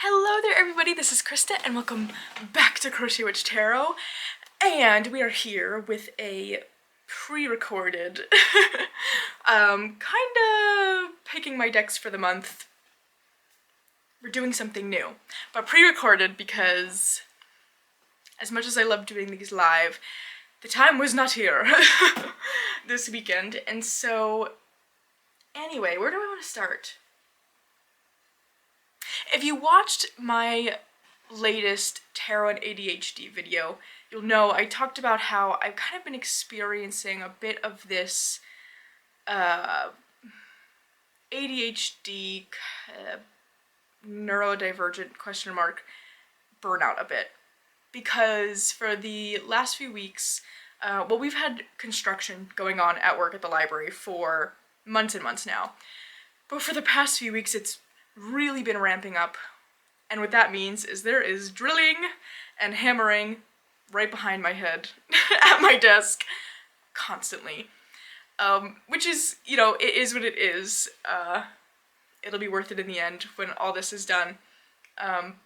Hello there everybody, this is Krista and welcome back to Crochet Witch Tarot. And we are here with a pre-recorded, kinda picking my decks for the month. We're doing something new, but pre-recorded because as much as I love doing these live, the time was not here this weekend. And so anyway, where do I want to start? If you watched my latest Tarot and ADHD video, you'll know I talked about how I've kind of been experiencing a bit of this ADHD neurodivergent question mark burnout a bit. Because for the last few weeks, well, we've had construction going on at work at the library for months and months now. But for the past few weeks, it's really been ramping up, and what that means is there is drilling and hammering right behind my head at my desk constantly, which is, you know, it is what it is. It'll be worth it in the end when all this is done,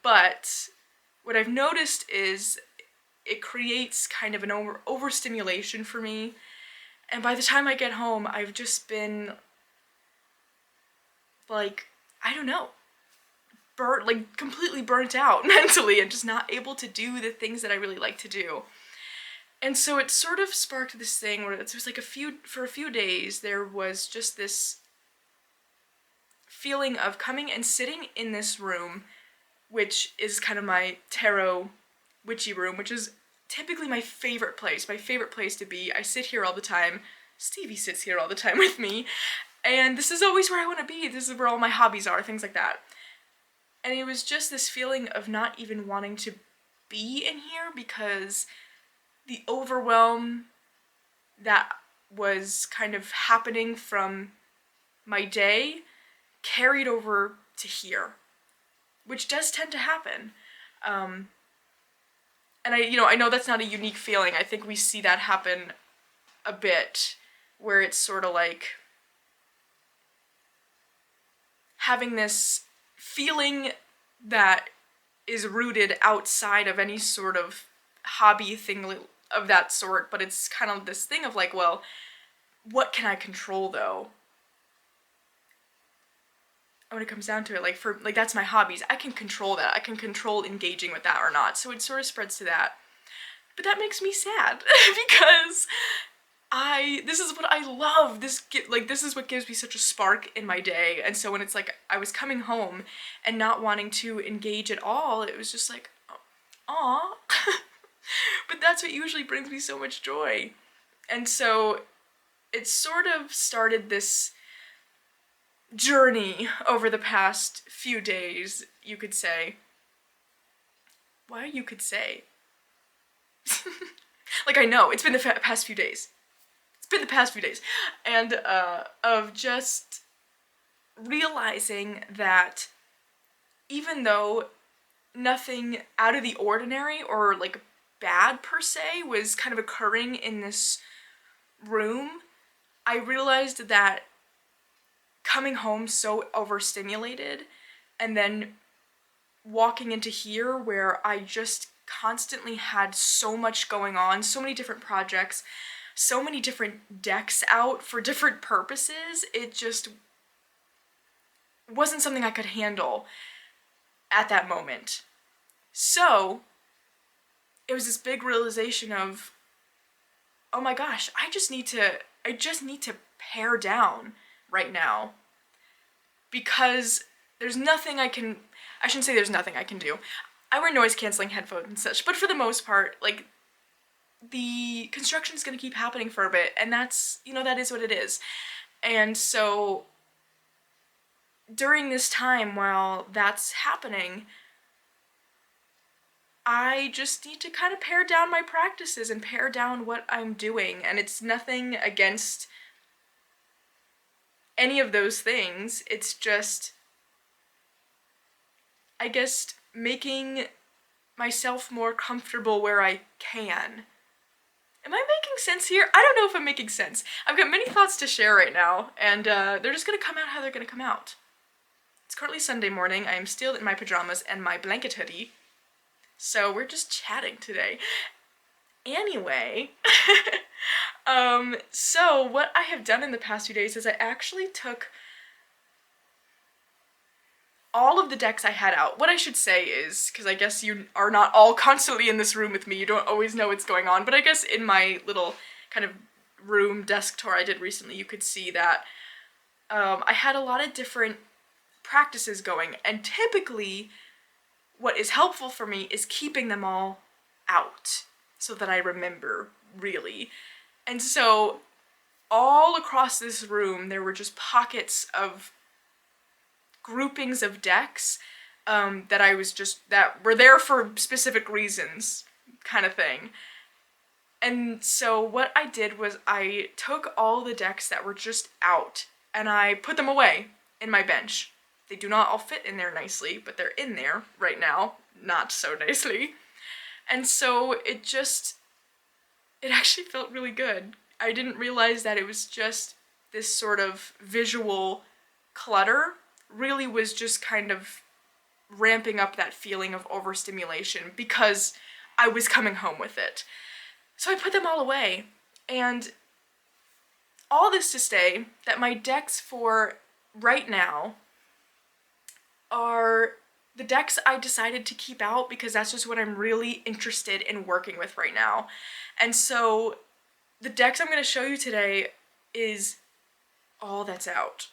but what I've noticed is it creates kind of an overstimulation for me, and by the time I get home I've just been like, I don't know, completely burnt out mentally and just not able to do the things that I really like to do. And so it sort of sparked this thing where it was like for a few days there was just this feeling of coming and sitting in this room, which is kind of my tarot witchy room, which is typically my favorite place to be. I sit here all the time. Stevie sits here all the time with me. And this is always where I want to be. This is where all my hobbies are, things like that. And it was just this feeling of not even wanting to be in here because the overwhelm that was kind of happening from my day carried over to here, which does tend to happen. And I know that's not a unique feeling. I think we see that happen a bit, where it's sort of like having this feeling that is rooted outside of any sort of hobby thing of that sort, but it's kind of this thing of like, well, what can I control though? And when it comes down to it, that's my hobbies. I can control that. I can control engaging with that or not. So it sort of spreads to that. But that makes me sad because this is what I love. This is what gives me such a spark in my day. And so when it's like I was coming home and not wanting to engage at all, it was just like, aw. But that's what usually brings me so much joy. And so it sort of started this journey over the past few days, you could say. Why you could say? Like, I know, it's been the past few days. And of just realizing that even though nothing out of the ordinary or like bad per se was kind of occurring in this room, I realized that coming home so overstimulated and then walking into here where I just constantly had so much going on, so many different projects, so many different decks out for different purposes, it just wasn't something I could handle at that moment. So it was this big realization of, oh my gosh, I just need to pare down right now, because there's nothing I shouldn't say there's nothing I can do. I wear noise canceling headphones and such, but for the most part, like, the construction's gonna keep happening for a bit, and that's, that is what it is. And so during this time while that's happening, I just need to kind of pare down my practices and pare down what I'm doing. And it's nothing against any of those things. It's just, I guess, making myself more comfortable where I can. Am I making sense here? I don't know if I'm making sense. I've got many thoughts to share right now, and they're just gonna come out how they're gonna come out. It's currently Sunday morning. I am still in my pajamas and my blanket hoodie. So we're just chatting today. Anyway, so what I have done in the past few days is I actually took all of the decks I had out. What I should say is, because I guess you are not all constantly in this room with me, you don't always know what's going on, but I guess in my little kind of room desk tour I did recently, you could see that I had a lot of different practices going, and typically what is helpful for me is keeping them all out so that I remember, really. And so all across this room there were just pockets of groupings of decks that were there for specific reasons, kind of thing. And so what I did was I took all the decks that were just out and I put them away in my bench. They do not all fit in there nicely, but they're in there right now, not so nicely. And so it actually felt really good. I didn't realize that it was just this sort of visual clutter really was just kind of ramping up that feeling of overstimulation because I was coming home with it. So I put them all away, and all this to say that my decks for right now are the decks I decided to keep out because that's just what I'm really interested in working with right now. And so the decks I'm going to show you today is all that's out.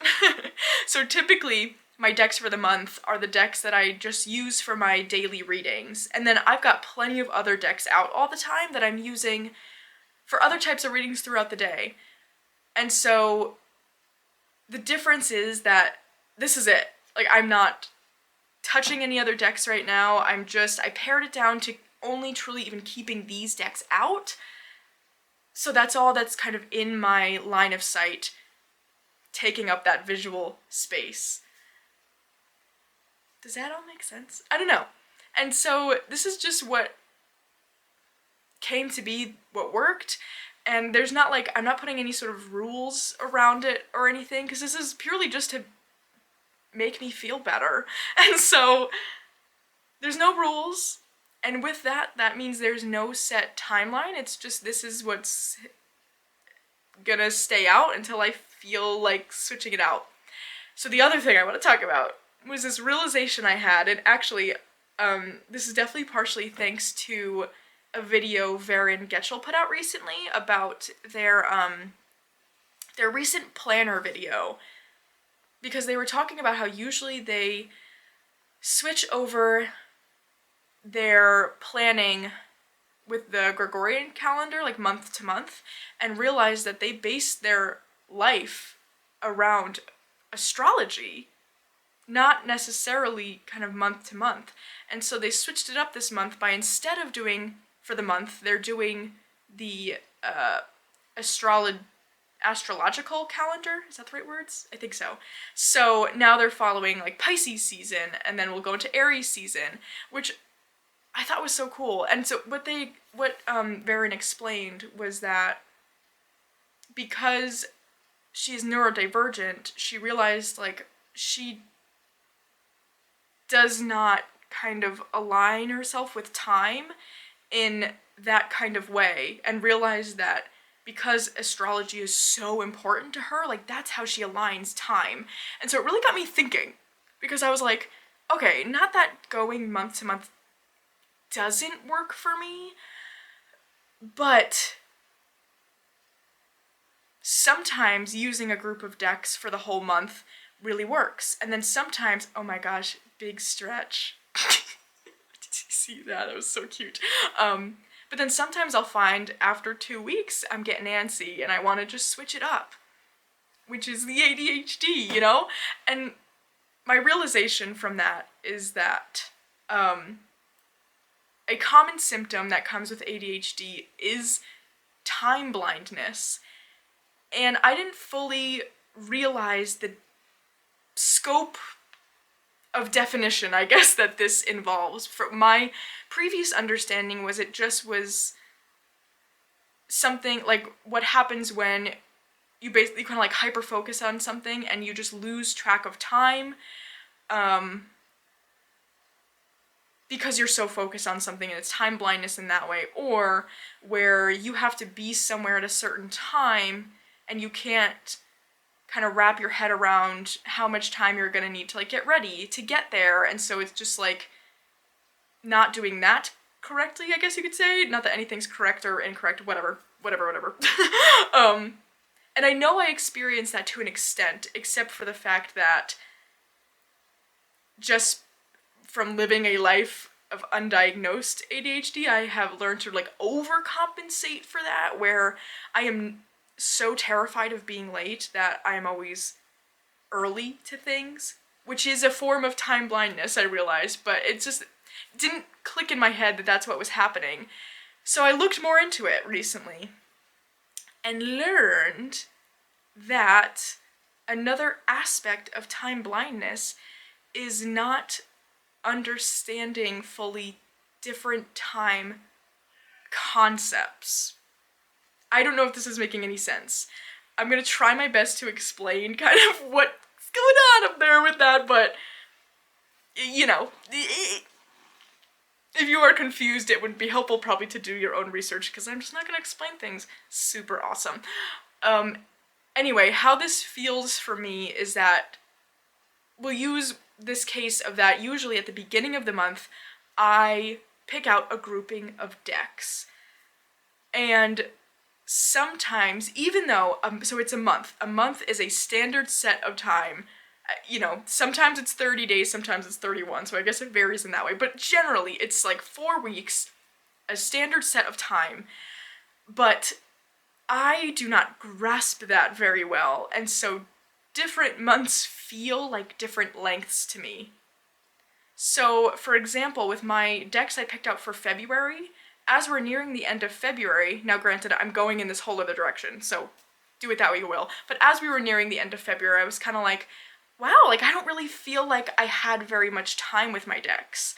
So typically my decks for the month are the decks that I just use for my daily readings, and then I've got plenty of other decks out all the time that I'm using for other types of readings throughout the day. And so the difference is that this is it. Like, I'm not touching any other decks right now. I pared it down to only truly even keeping these decks out. So that's all that's kind of in my line of sight, taking up that visual space. Does that all make sense? I don't know. And so this is just what came to be, what worked, and there's not like, I'm not putting any sort of rules around it or anything, because this is purely just to make me feel better. And so there's no rules, and with that means there's no set timeline. It's just, this is what's gonna stay out until I feel like switching it out. So the other thing I want to talk about was this realization I had, and actually this is definitely partially thanks to a video Varen Getchell put out recently about their recent planner video, because they were talking about how usually they switch over their planning with the Gregorian calendar, like month to month, and realize that they base their life around astrology, not necessarily kind of month to month. And so they switched it up this month by, instead of doing for the month, they're doing the astrological calendar. Is that the right words? I think so. So now they're following like Pisces season, and then we'll go into Aries season, which I thought was so cool. And so what Varen explained was that because she's neurodivergent, she realized like she does not kind of align herself with time in that kind of way, and realized that because astrology is so important to her, like that's how she aligns time. And so it really got me thinking, because I was like, okay, not that going month to month doesn't work for me, but sometimes using a group of decks for the whole month really works. And then sometimes, oh my gosh, big stretch. Did you see that? That was so cute. But then sometimes I'll find after 2 weeks I'm getting antsy and I want to just switch it up, which is the ADHD, you know? And my realization from that is that a common symptom that comes with ADHD is time blindness. And I didn't fully realize the scope of definition, I guess, that this involves. For my previous understanding was it just was something like what happens when you basically kind of like hyper focus on something and you just lose track of time, because you're so focused on something and it's time blindness in that way, or where you have to be somewhere at a certain time and you can't kind of wrap your head around how much time you're gonna need to like get ready to get there, and so it's just like not doing that correctly, I guess you could say. Not that anything's correct or incorrect, whatever. And I know I experienced that to an extent, except for the fact that just from living a life of undiagnosed ADHD, I have learned to like overcompensate for that, where I am so terrified of being late that I am always early to things, which is a form of time blindness, I realized, but it just didn't click in my head that that's what was happening. So I looked more into it recently and learned that another aspect of time blindness is not understanding fully different time concepts. I don't know if this is making any sense. I'm gonna try my best to explain kind of what's going on up there with that, but, you know, if you are confused, it would be helpful probably to do your own research, because I'm just not gonna explain things super awesome. Anyway, how this feels for me is that we'll use this case of that usually at the beginning of the month, I pick out a grouping of decks. And sometimes, even though, so it's a month is a standard set of time. You know, sometimes it's 30 days, sometimes it's 31, so I guess it varies in that way. But generally, it's like 4 weeks, a standard set of time. But I do not grasp that very well, and so different months feel like different lengths to me. So, for example, with my decks I picked out for February, as we're nearing the end of February, now granted I'm going in this whole other direction, so do it that way you will, but as we were nearing the end of February, I was kind of like, wow, like I don't really feel like I had very much time with my decks.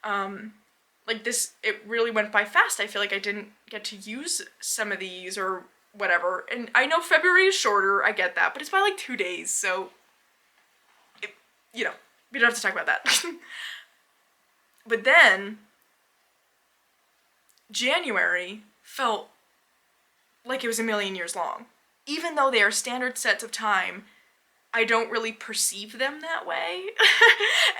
Like this, it really went by fast. I feel like I didn't get to use some of these or whatever, and I know February is shorter, I get that, but it's by like 2 days, so, you know, we don't have to talk about that. But then, January felt like it was a million years long. Even though they are standard sets of time, I don't really perceive them that way.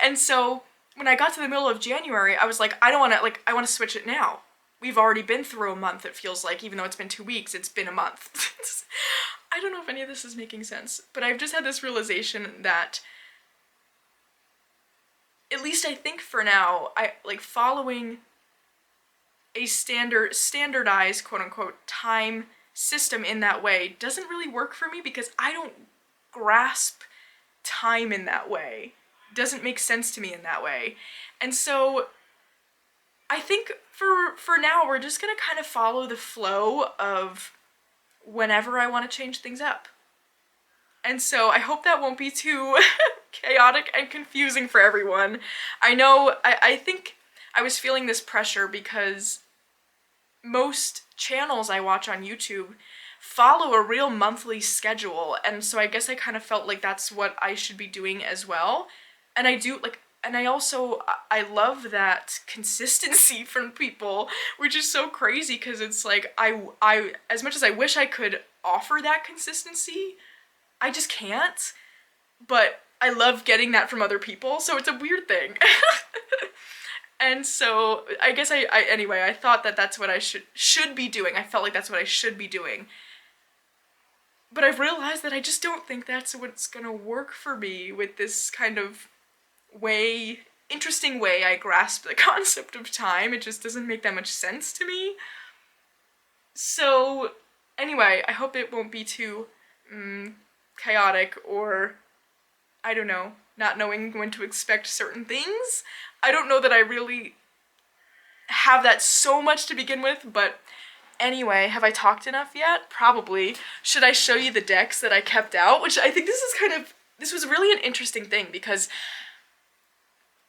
And so, when I got to the middle of January, I was like, I want to switch it now. We've already been through a month, it feels like, even though it's been 2 weeks, it's been a month. I don't know if any of this is making sense, but I've just had this realization that, at least I think for now, I like following a standardized, quote-unquote, time system in that way doesn't really work for me, because I don't grasp time in that way. It doesn't make sense to me in that way. And so I think for now, we're just gonna kind of follow the flow of whenever I want to change things up. And so I hope that won't be too chaotic and confusing for everyone. I know, I think I was feeling this pressure because most channels I watch on YouTube follow a real monthly schedule, and so I guess I kind of felt like that's what I should be doing as well. And I do, like, and I love that consistency from people, which is so crazy, because it's like, I, as much as I wish I could offer that consistency, I just can't, but I love getting that from other people, so it's a weird thing. And so, I guess anyway, I thought that that's what I should be doing. I felt like that's what I should be doing. But I've realized that I just don't think that's what's gonna work for me with this kind of interesting way I grasp the concept of time. It just doesn't make that much sense to me. So, anyway, I hope it won't be too chaotic or, I don't know, not knowing when to expect certain things. I don't know that I really have that so much to begin with, but anyway, have I talked enough yet? Probably. Should I show you the decks that I kept out? Which I think this was really an interesting thing, because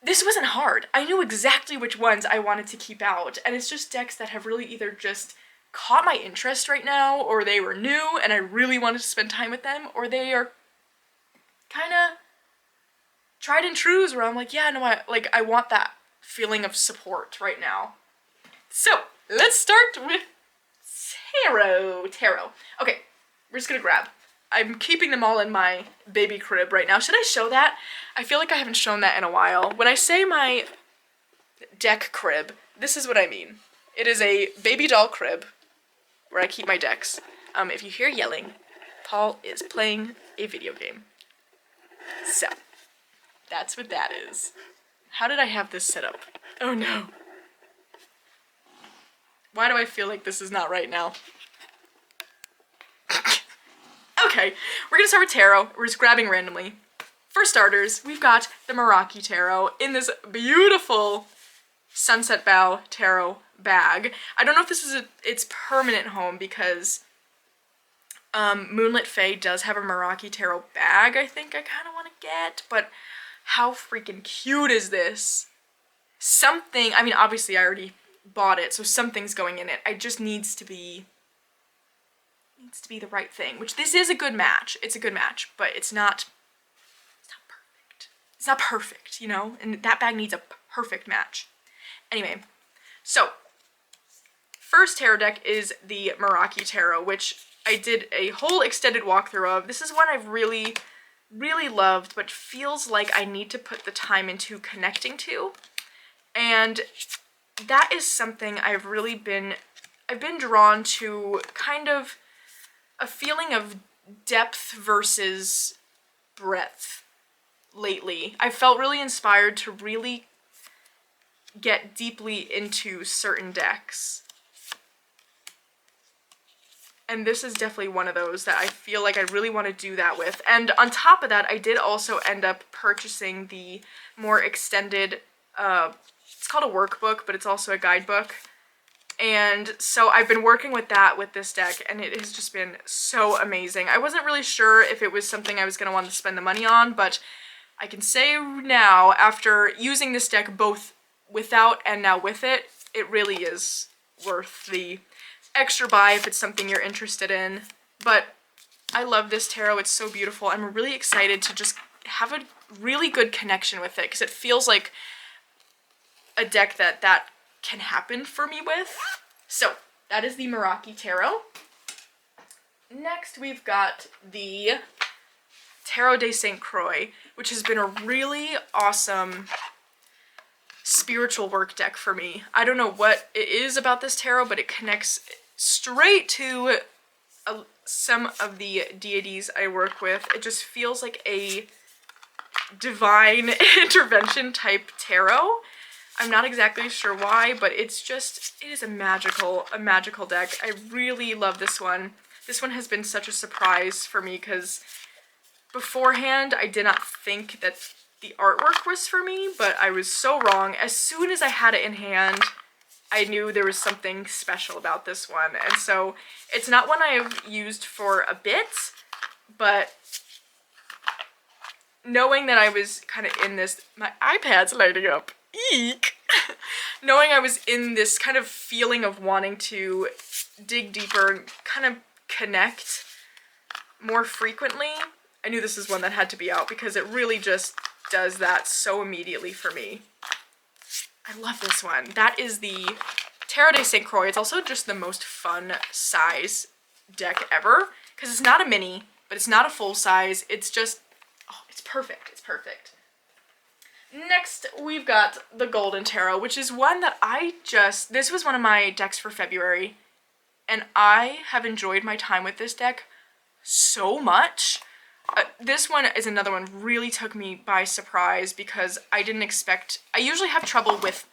this wasn't hard. I knew exactly which ones I wanted to keep out, and it's just decks that have really either just caught my interest right now, or they were new and I really wanted to spend time with them, or they are kind of tried and trues where I'm like, yeah, no, I want that feeling of support right now. So, let's start with tarot. Okay, we're just gonna grab. I'm keeping them all in my baby crib right now. Should I show that? I feel like I haven't shown that in a while. When I say my deck crib, this is what I mean. It is a baby doll crib where I keep my decks. If you hear yelling, Paul is playing a video game. So, that's what that is. How did I have this set up? Oh no. Why do I feel like this is not right now? Okay, we're gonna start with tarot. We're just grabbing randomly. For starters, we've got the Meraki Tarot in this beautiful Sunset Bow Tarot bag. I don't know if this is its permanent home because Moonlit Fae does have a Meraki Tarot bag I think I kind of want to get, but how freaking cute is this? Something, I mean obviously I already bought it, so something's going in it. It just needs to be the right thing, which this is a good match. It's a good match, but it's not perfect. It's not perfect, you know? And that bag needs a perfect match. Anyway, so first tarot deck is the Meraki Tarot, which I did a whole extended walkthrough of. This is one I've really, really loved, but feels like I need to put the time into connecting to. And that is something I've been drawn to, kind of a feeling of depth versus breadth lately. I felt really inspired to really get deeply into certain decks. And this is definitely one of those that I feel like I really want to do that with. And on top of that, I did also end up purchasing the more extended, it's called a workbook, but it's also a guidebook. And so I've been working with that with this deck, and it has just been so amazing. I wasn't really sure if it was something I was going to want to spend the money on, but I can say now, after using this deck both without and now with it, it really is worth the extra buy if it's something you're interested in. But I love this tarot. It's so beautiful. I'm really excited to just have a really good connection with it, because it feels like a deck that can happen for me with. So that is the Meraki Tarot. Next we've got the Tarot de St. Croix, which has been a really awesome spiritual work deck for me. I don't know what it is about this tarot, but it connects straight to some of the deities I work with. It just feels like a divine intervention type tarot. I'm not exactly sure why, but it is a magical deck. I really love this one. This one has been such a surprise for me because beforehand I did not think that the artwork was for me, but I was so wrong. As soon as I had it in hand, I knew there was something special about this one. And so it's not one I've used for a bit, but knowing that I was kind of in this, my iPad's lighting up. Eek! Knowing I was in this kind of feeling of wanting to dig deeper and kind of connect more frequently, I knew this is one that had to be out because it really just does that so immediately for me. I love this one. That is the Tarot de St. Croix. It's also just the most fun size deck ever because it's not a mini, but it's not a full size. It's just, oh, it's perfect. It's perfect. Next, we've got the Golden Tarot, which is one that this was one of my decks for February, and I have enjoyed my time with this deck so much. This one is another one really took me by surprise because I didn't expect, I usually have trouble with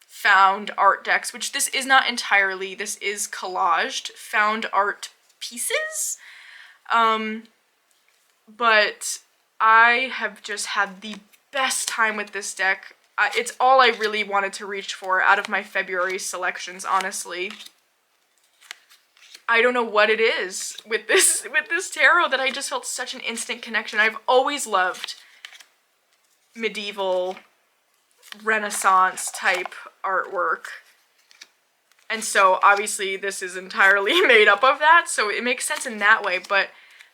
found art decks, which this is not entirely, this is collaged found art pieces, but I have just had the best time with this deck. It's all I really wanted to reach for out of my February selections, honestly. I don't know what it is with this tarot that I just felt such an instant connection. I've always loved medieval Renaissance type artwork. And so obviously this is entirely made up of that, so it makes sense in that way, but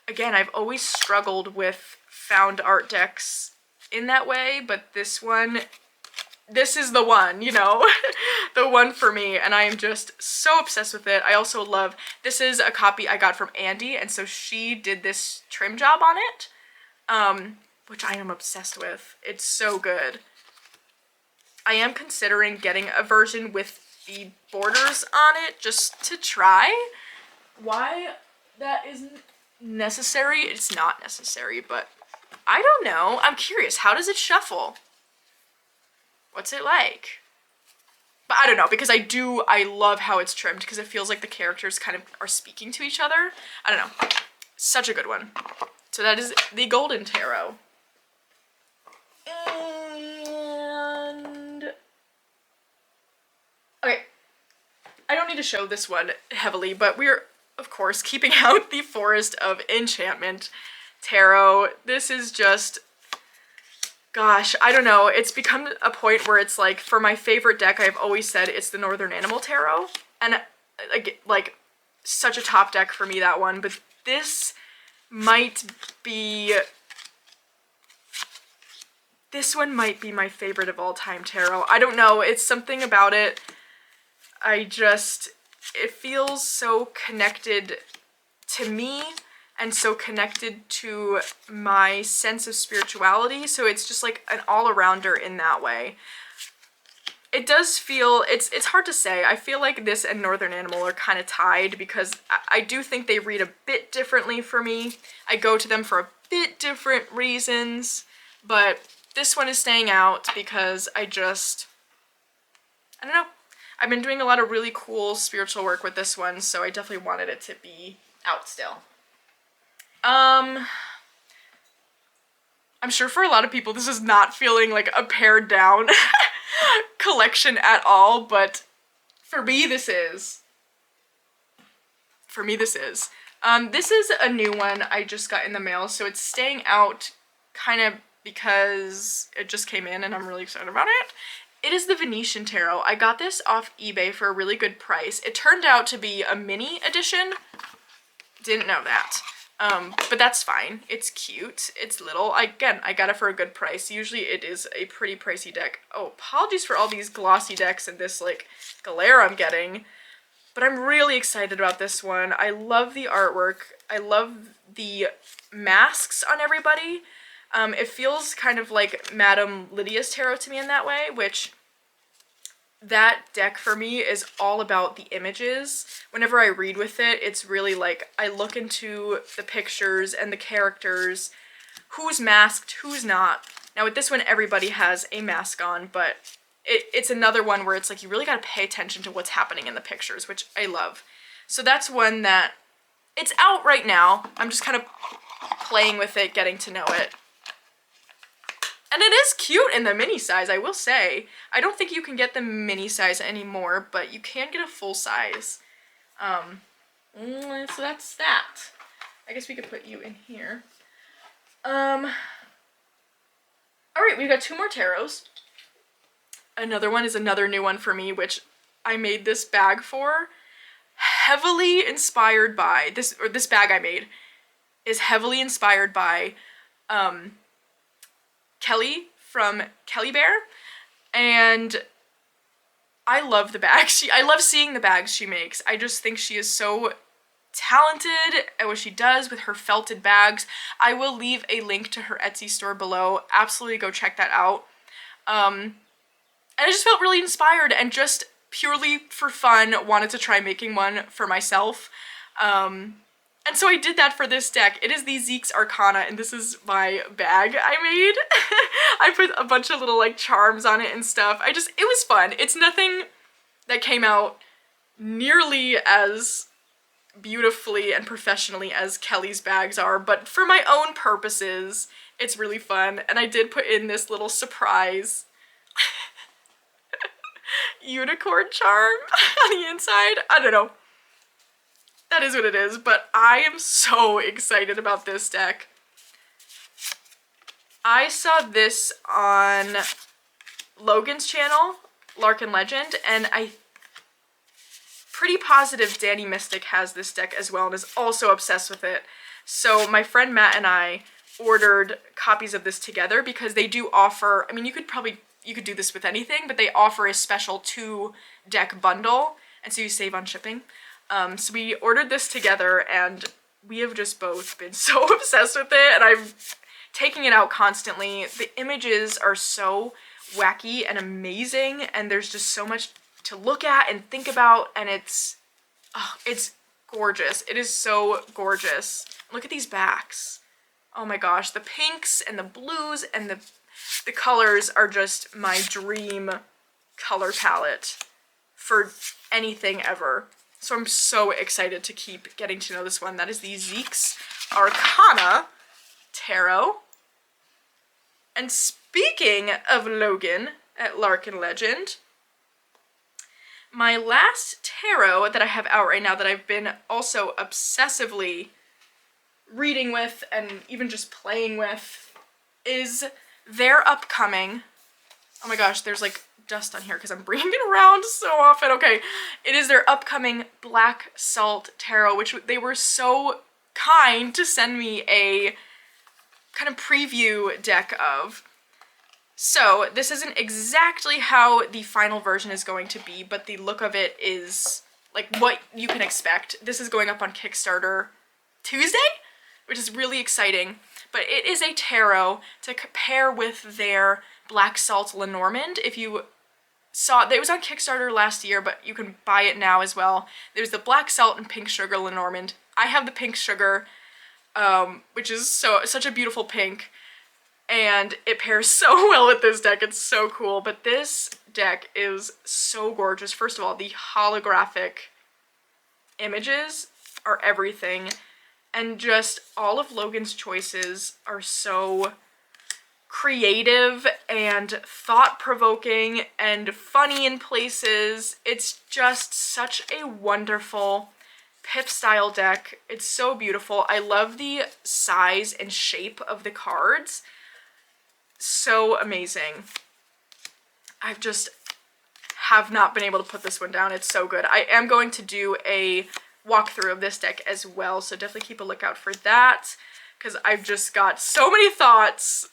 again, I've always struggled with found art decks in that way, but this is the one, you know, the one for me, and I am just so obsessed with it. I also love, this is a copy I got from Andy, and so she did this trim job on it, which I am obsessed with. It's so good. I am considering getting a version with the borders on it just to try. Why that isn't necessary, it's not necessary, but I don't know. I'm curious, how does it shuffle? What's it like? But I don't know, because I love how it's trimmed, because it feels like the characters kind of are speaking to each other. I don't know. Such a good one. So that is the Golden Tarot. And okay, I don't need to show this one heavily, but we're, of course, keeping out the Forest of Enchantment Tarot. This is just, gosh, I don't know. It's become a point where it's like, for my favorite deck, I've always said it's the Northern Animal Tarot. And like such a top deck for me, that one. But this might be, this one might be my favorite of all time tarot. I don't know. It's something about it. It feels so connected to me and so connected to my sense of spirituality. So it's just like an all-arounder in that way. It does feel, it's hard to say. I feel like this and Northern Animal are kind of tied, because I do think they read a bit differently for me. I go to them for a bit different reasons, but this one is staying out because I don't know. I've been doing a lot of really cool spiritual work with this one, so I definitely wanted it to be out still. I'm sure for a lot of people this is not feeling like a pared down collection at all, but for me this is. This is a new one I just got in the mail, so it's staying out kind of because it just came in and I'm really excited about it. It is the Venetian Tarot. I got this off eBay for a really good price. It turned out to be a mini edition. Didn't know that. But that's fine. It's cute. It's little. I got it for a good price. Usually it is a pretty pricey deck. Oh, apologies for all these glossy decks and this like glare I'm getting. But I'm really excited about this one. I love the artwork. I love the masks on everybody. It feels kind of like Madame Lydia's Tarot to me in that way, which that deck for me is all about the images. Whenever I read with it, it's really like I look into the pictures and the characters, who's masked, who's not. Now with this one, everybody has a mask on, but it's another one where it's like you really got to pay attention to what's happening in the pictures, which I love. So that's one that, it's out right now. I'm just kind of playing with it, getting to know it. And it is cute in the mini size, I will say. I don't think you can get the mini size anymore, but you can get a full size. So that's that. I guess we could put you in here. Alright, we've got 2 more tarots. Another one is another new one for me, which I made this bag for. Heavily inspired by, this bag I made is heavily inspired by, Kelly from Kelly Bear, and I love the bags. I love seeing the bags she makes. I just think she is so talented at what she does with her felted bags. I will leave a link to her Etsy store below. Absolutely go check that out. And I just felt really inspired and just purely for fun wanted to try making one for myself. And so I did that for this deck. It is the Zeke's Arcana, and this is my bag I made. I put a bunch of little like charms on it and stuff. It was fun. It's nothing that came out nearly as beautifully and professionally as Kelly's bags are, but for my own purposes, it's really fun. And I did put in this little surprise unicorn charm on the inside. I don't know. That is what it is, but I am so excited about this deck. I saw this on Logan's channel, Larkin Legend, and I'm pretty positive Danny Mystic has this deck as well and is also obsessed with it. So my friend Matt and I ordered copies of this together because they do offer, I mean, you could do this with anything, but they offer a special 2-deck bundle, and so you save on shipping. So we ordered this together, and we have just both been so obsessed with it, and I'm taking it out constantly. The images are so wacky and amazing, and there's just so much to look at and think about, and it's gorgeous. It is so gorgeous. Look at these backs. Oh my gosh, the pinks and the blues and the colors are just my dream color palette for anything ever. So I'm so excited to keep getting to know this one. That is the Zeke's Arcana Tarot. And speaking of Logan at Larkin Legend, my last tarot that I have out right now that I've been also obsessively reading with and even just playing with is their upcoming, oh my gosh, there's like dust on here because I'm bringing it around so often. Okay, it is their upcoming Black Salt Tarot, which they were so kind to send me a kind of preview deck of. So this isn't exactly how the final version is going to be, but the look of it is like what you can expect. This is going up on Kickstarter Tuesday, which is really exciting. But it is a tarot to pair with their Black Salt Lenormand. If you saw, it was on Kickstarter last year, but you can buy it now as well. There's the Black Salt and Pink Sugar Lenormand. I have the Pink Sugar, which is such a beautiful pink, and it pairs so well with this deck. It's so cool. But this deck is so gorgeous. First of all, the holographic images are everything. And just all of Logan's choices are so creative and thought-provoking and funny in places. It's just such a wonderful Pip-style deck. It's so beautiful. I love the size and shape of the cards. So amazing. I've just have not been able to put this one down. It's so good. I am going to do a walkthrough of this deck as well, so definitely keep a lookout for that, because I've just got so many thoughts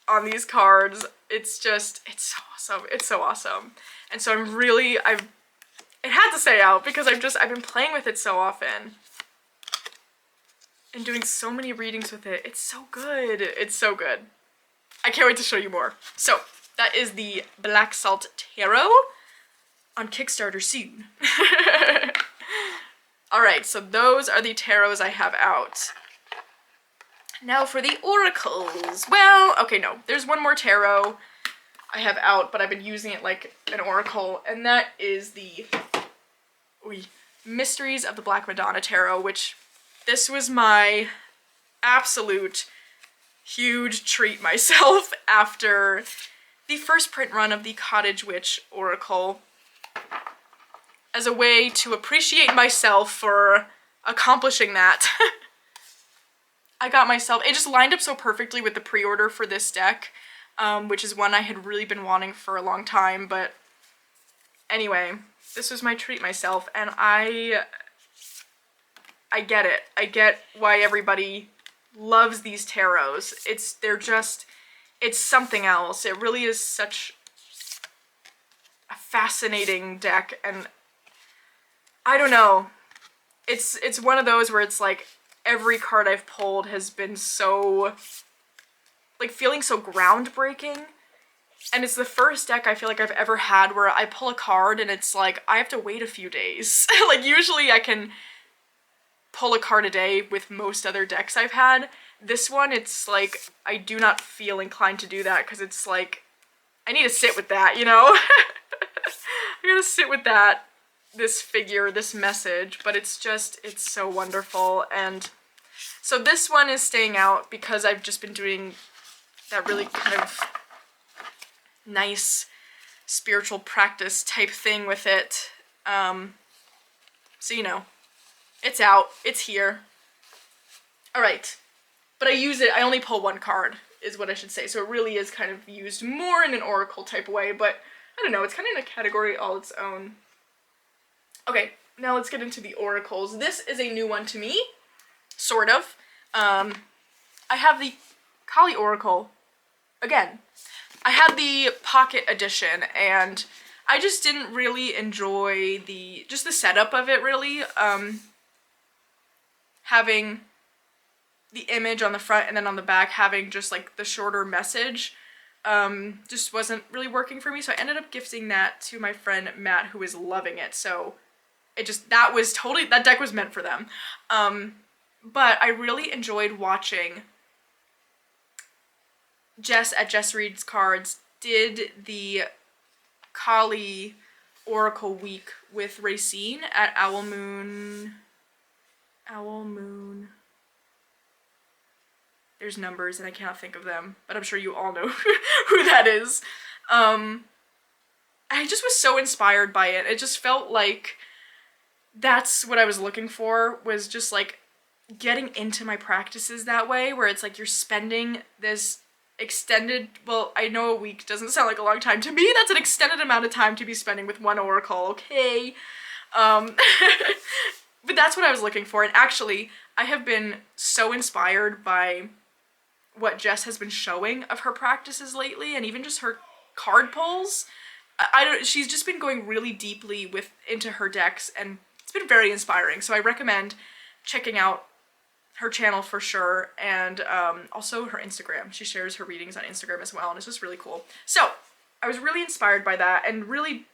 on these cards. It's so awesome. It's so awesome. And so it had to say out because I've been playing with it so often and doing so many readings with it. It's so good. It's so good. I can't wait to show you more. So that is the Black Salt Tarot on Kickstarter soon. Alright, so those are the tarots I have out. Now for the oracles. Well, okay, no. There's one more tarot I have out, but I've been using it like an oracle, and that is the Mysteries of the Black Madonna Tarot, which this was my absolute huge treat myself after the first print run of the Cottage Witch Oracle, as a way to appreciate myself for accomplishing that. I got myself, it just lined up so perfectly with the pre-order for this deck, which is one I had really been wanting for a long time, but anyway, this was my treat myself, and I get it. I get why everybody loves these tarots. It's something else. It really is such a fascinating deck, and I don't know. It's one of those where it's like every card I've pulled has been so, like, feeling so groundbreaking. And it's the first deck I feel like I've ever had where I pull a card and it's like, I have to wait a few days. Like, usually I can pull a card a day with most other decks I've had. This one, it's like, I do not feel inclined to do that because it's like, I need to sit with that, you know? I gotta sit with that, this figure, this message, but it's so wonderful. And so this one is staying out because I've just been doing that really kind of nice spiritual practice type thing with it. So, you know, it's out, it's here. Alright, but I only pull one card, is what I should say, so it really is kind of used more in an oracle type way, but I don't know, it's kind of in a category all its own. Okay, now let's get into the oracles. This is a new one to me, sort of. I have the Kali Oracle, again. I had the pocket edition, and I just didn't really enjoy just the setup of it, really. Having the image on the front and then on the back having just like the shorter message just wasn't really working for me, so I ended up gifting that to my friend Matt, who is loving it. So that deck was meant for them. But I really enjoyed watching Jess at Jess Reads Cards did the Kali Oracle Week with Racine at Owl Moon. There's numbers and I cannot think of them, but I'm sure you all know who that is. I just was so inspired by it. It just felt like that's what I was looking for, was just like getting into my practices that way, where it's like you're spending this extended, well, I know a week doesn't sound like a long time. To me, that's an extended amount of time to be spending with one oracle, okay? But that's what I was looking for, and actually, I have been so inspired by what Jess has been showing of her practices lately, and even just her card pulls. She's just been going really deeply into her decks, and it's been very inspiring, so I recommend checking out her channel for sure, and also her Instagram. She shares her readings on Instagram as well, and it's just really cool. So, I was really inspired by that, and really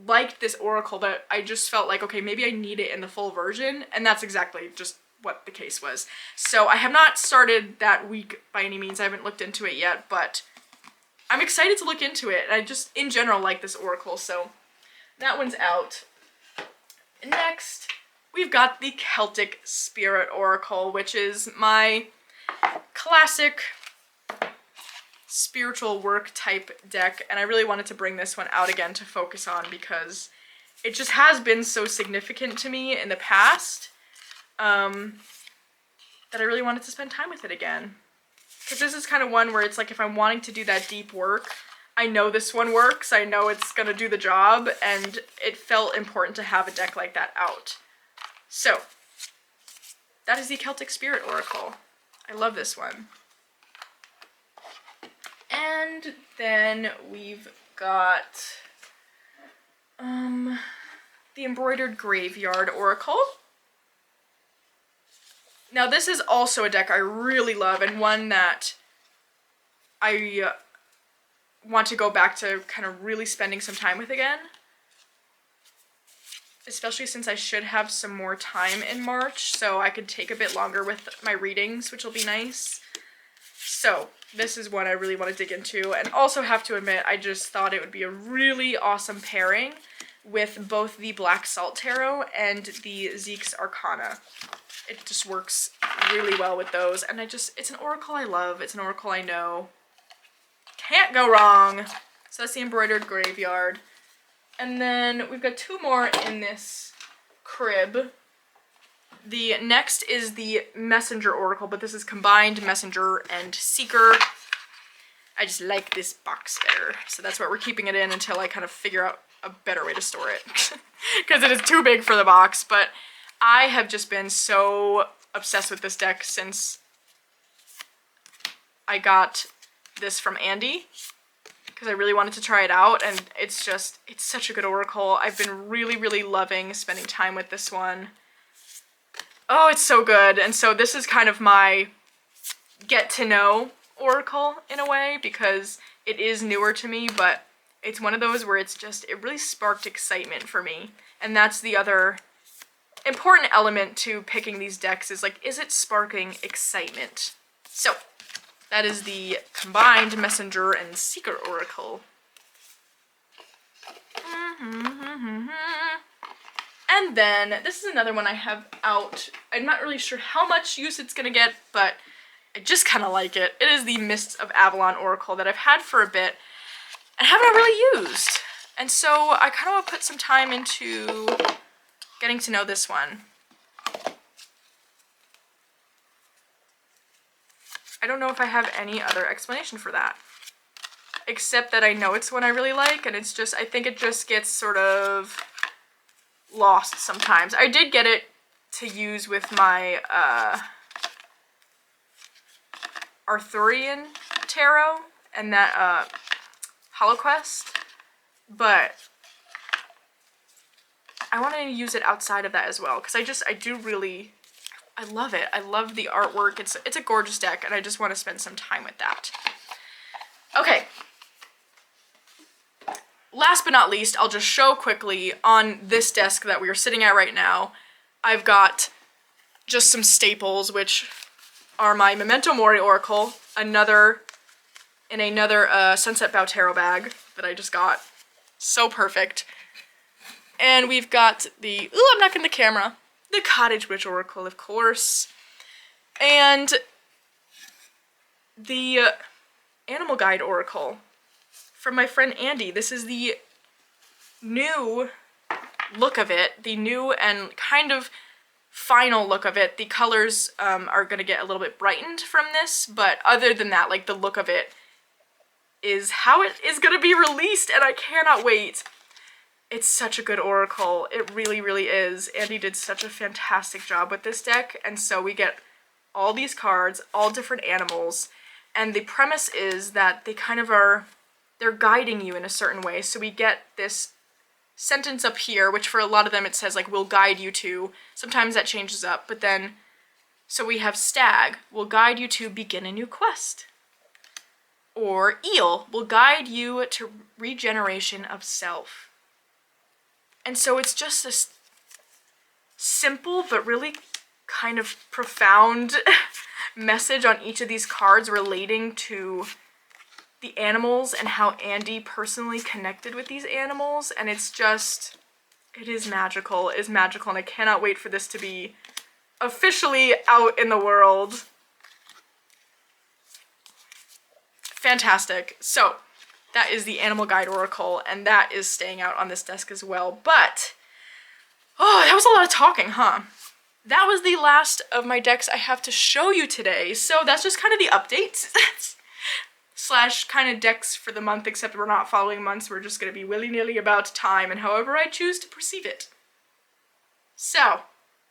liked this oracle that I just felt like, okay, maybe I need it in the full version, and that's exactly just what the case was. So I have not started that week by any means. I haven't looked into it yet, but I'm excited to look into it. I just, in general, like this oracle, so that one's out. Next, we've got the Celtic Spirit Oracle, which is my classic spiritual work type deck, and I really wanted to bring this one out again to focus on because it just has been so significant to me in the past that I really wanted to spend time with it again. Because this is kind of one where it's like if I'm wanting to do that deep work, I know this one works, I know it's gonna do the job, and it felt important to have a deck like that out. So, that is the Celtic Spirit Oracle. I love this one. And then we've got the Embroidered Graveyard Oracle. Now this is also a deck I really love, and one that I want to go back to kind of really spending some time with again. Especially since I should have some more time in March, so I could take a bit longer with my readings, which will be nice. So, this is one I really want to dig into, and also have to admit, I just thought it would be a really awesome pairing with both the Black Salt Tarot and the Zeke's Arcana. It just works really well with those, and it's an oracle I love, it's an oracle I know. Can't go wrong! So that's the Embroidered Graveyard. And then we've got two more in this crib. The next is the Messenger Oracle, but this is combined Messenger and Seeker. I just like this box better, so that's why we're keeping it in until I kind of figure out a better way to store it. Because it is too big for the box, but I have just been so obsessed with this deck since I got this from Andy. Because I really wanted to try it out, and it's such a good oracle. I've been really, really loving spending time with this one. Oh, it's so good. And so this is kind of my get to know oracle in a way, because it is newer to me, but it's one of those where it really sparked excitement for me. And that's the other important element to picking these decks is like, is it sparking excitement? So, that is the combined Messenger and Seeker Oracle. And then, this is another one I have out. I'm not really sure how much use it's gonna get, but I just kind of like it. It is the Mists of Avalon Oracle that I've had for a bit and haven't really used. And so I kind of want to put some time into getting to know this one. I don't know if I have any other explanation for that, except that I know it's one I really like, and it's just, I think it just gets sort of lost sometimes. I did get it to use with my Arthurian tarot and that HoloQuest, but I want to use it outside of that as well because I love it. I love the artwork. It's a gorgeous deck, and I just want to spend some time with that. Okay. Last but not least, I'll just show quickly on this desk that we are sitting at right now, I've got just some staples, which are my Memento Mori Oracle, another Sunset Bow Tarot bag that I just got. So perfect. And we've got I'm knocking the camera. The Cottage Witch Oracle, of course. And the Animal Guide Oracle from my friend Andy. This is the new look of it, the new and kind of final look of it. The colors are going to get a little bit brightened from this, but other than that, like, the look of it is how it is going to be released, and I cannot wait. It's such a good oracle. It really, really is. Andy did such a fantastic job with this deck, and so we get all these cards, all different animals, and the premise is that they kind of they're guiding you in a certain way. So we get this sentence up here, which for a lot of them it says, like, will guide you to. Sometimes that changes up, but then, so we have stag, will guide you to begin a new quest. Or eel, will guide you to regeneration of self. And so it's just this simple but really kind of profound message on each of these cards relating to the animals and how Andy personally connected with these animals, and it's just, it is magical. It is magical, and I cannot wait for this to be officially out in the world. Fantastic. So, that is the Animal Guide Oracle, and that is staying out on this desk as well. But, oh, that was a lot of talking, huh? That was the last of my decks I have to show you today, so that's just kind of the update. Slash kind of decks for the month, except we're not following months, we're just going to be willy-nilly about time and however I choose to perceive it. So,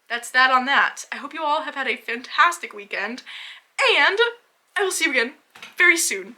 that's that on that. I hope you all have had a fantastic weekend, and I will see you again very soon.